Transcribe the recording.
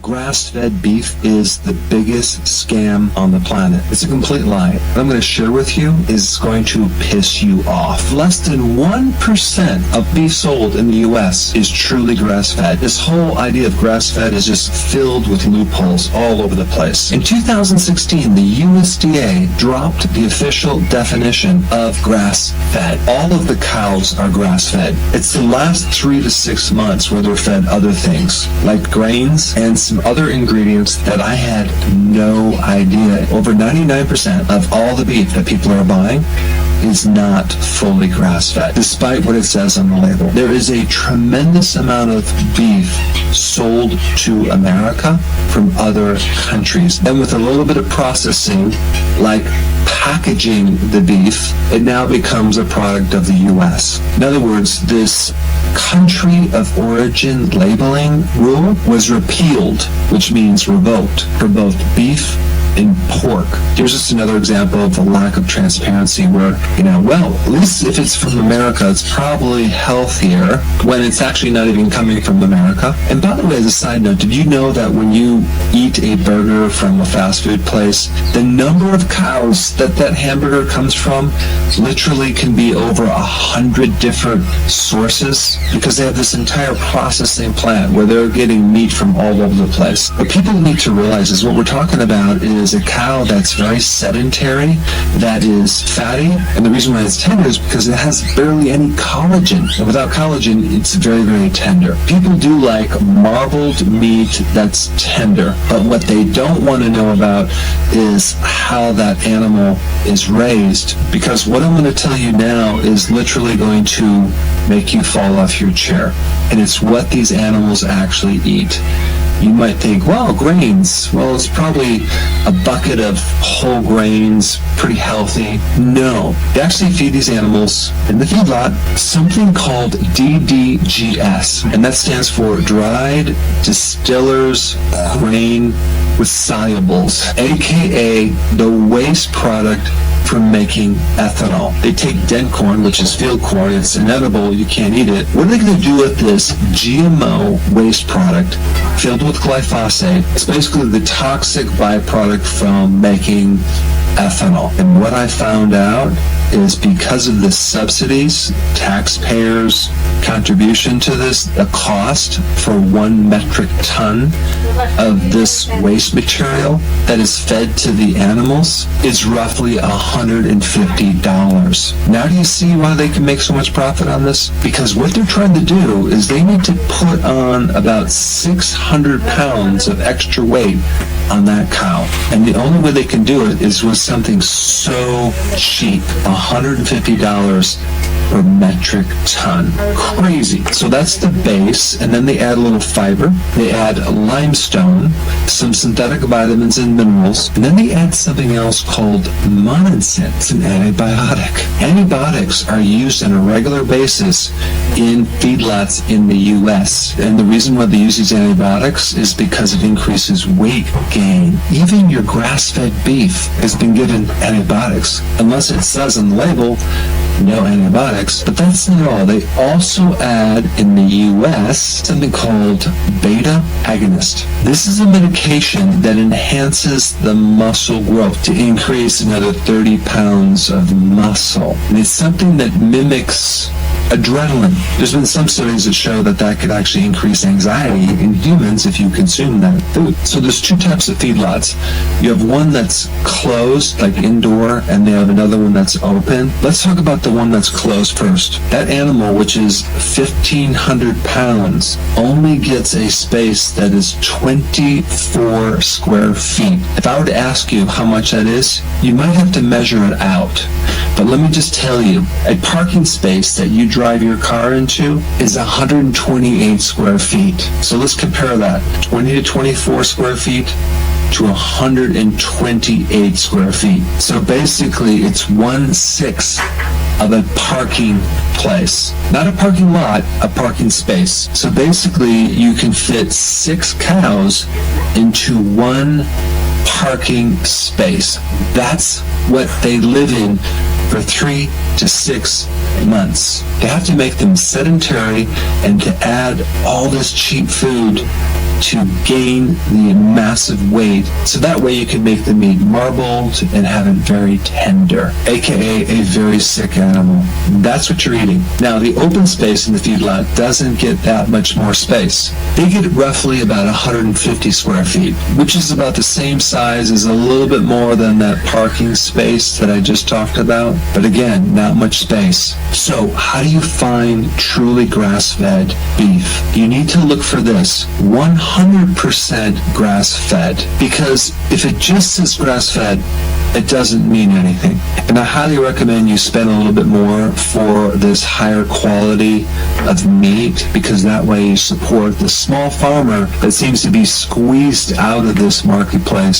grass-fed beef is the biggest scam on the planet. It's a complete lie. What I'm going to share with you is going to piss you off. Less than 1% of beef sold in the U.S. is truly grass-fed. This whole idea of grass-fed is just filled with loopholes all over the place. In 2016, the USDA dropped the official definition of grass-fed. All of the cows are grass-fed. It's the last 3 to 6 months where they're fed other things, like grains and some other ingredients that I had no idea. Over 99% of all the beef that people are buying is not fully grass-fed, despite what it says on the label. There is a tremendous amount of beef sold to America from other countries. And with a little bit of processing, like packaging the beef, it now becomes a product of the U.S. In other words, this country of origin labeling rule was repealed, which means revoked, for both beef and pork. Here's just another example of the lack of transparency where, well, at least if it's from America, it's probably healthier when it's actually not even coming from America. And by the way, as a side note, did you know that when you eat a burger from a fast food place, the number of cows that hamburger comes from literally can be over 100 different sources, because they have this entire processing plant where they're getting meat from all over the place. What people need to realize is what we're talking about is a cow that's very sedentary, that is fatty, and the reason why it's tender is because it has barely any collagen. And without collagen, it's very, very tender. People do like marbled meat that's tender, but what they don't want to know about is how that animal is raised, because what I'm going to tell you now is literally going to make you fall off your chair, and it's what these animals actually eat. You might think, well, grains, well, it's probably a bucket of whole grains, pretty healthy. No, they actually feed these animals in the feedlot something called DDGS, and that stands for dried distillers grain with solubles, aka the waste product from making ethanol. They take dent corn, which is field corn, it's inedible, you can't eat it. What are they going to do with this GMO waste product filled with glyphosate? It's basically the toxic byproduct from making ethanol. And what I found out is because of the subsidies, taxpayers' contribution to this, the cost for 1 metric ton of this waste material that is fed to the animals is roughly $150. Now do you see why they can make so much profit on this? Because what they're trying to do is they need to put on about 600 pounds of extra weight on that cow. And the only way they can do it is with something so cheap, $150 per metric ton. Crazy. So that's the base, and then they add a little fiber, they add limestone, some synthetic vitamins and minerals, and then they add something else called monazite. It's an antibiotic. Antibiotics are used on a regular basis in feedlots in the U.S. And the reason why they use these antibiotics is because it increases weight gain. Even your grass-fed beef has been given antibiotics, unless it says on the label, no antibiotics. But that's not all. They also add in the U.S. something called beta agonist. This is a medication that enhances the muscle growth to increase another 30 pounds of muscle. And it's something that mimics adrenaline. There's been some studies that show that that could actually increase anxiety in humans if you consume that food. So there's 2 types of feedlots. You have one that's closed, like indoor, and they have another one that's open. Let's talk about the one that's closed first. That animal, which is 1,500 pounds, only gets a space that is 24 square feet. If I were to ask you how much that is, you might have to measure it out. But let me just tell you, a parking space that you drive your car into is 128 square feet. So let's compare that, 20 to 24 square feet to 128 square feet. So basically it's 1/6 of a parking place. Not a parking lot, a parking space. So basically you can fit 6 cows into 1 parking space. That's what they live in for 3 to 6 months. They have to make them sedentary, and to add all this cheap food to gain the massive weight, so that way you can make the meat marbled and have it very tender, aka a very sick animal. That's what you're eating. Now, the open space in the feedlot doesn't get that much more space. They get roughly about 150 square feet, which is about the same size as a little bit more than that parking space that I just talked about. But again, not much space. So how do you find truly grass-fed beef? You need to look for this: 100% grass-fed. Because if it just says grass-fed, it doesn't mean anything. And I highly recommend you spend a little bit more for this higher quality of meat, because that way you support the small farmer that seems to be squeezed out of this marketplace.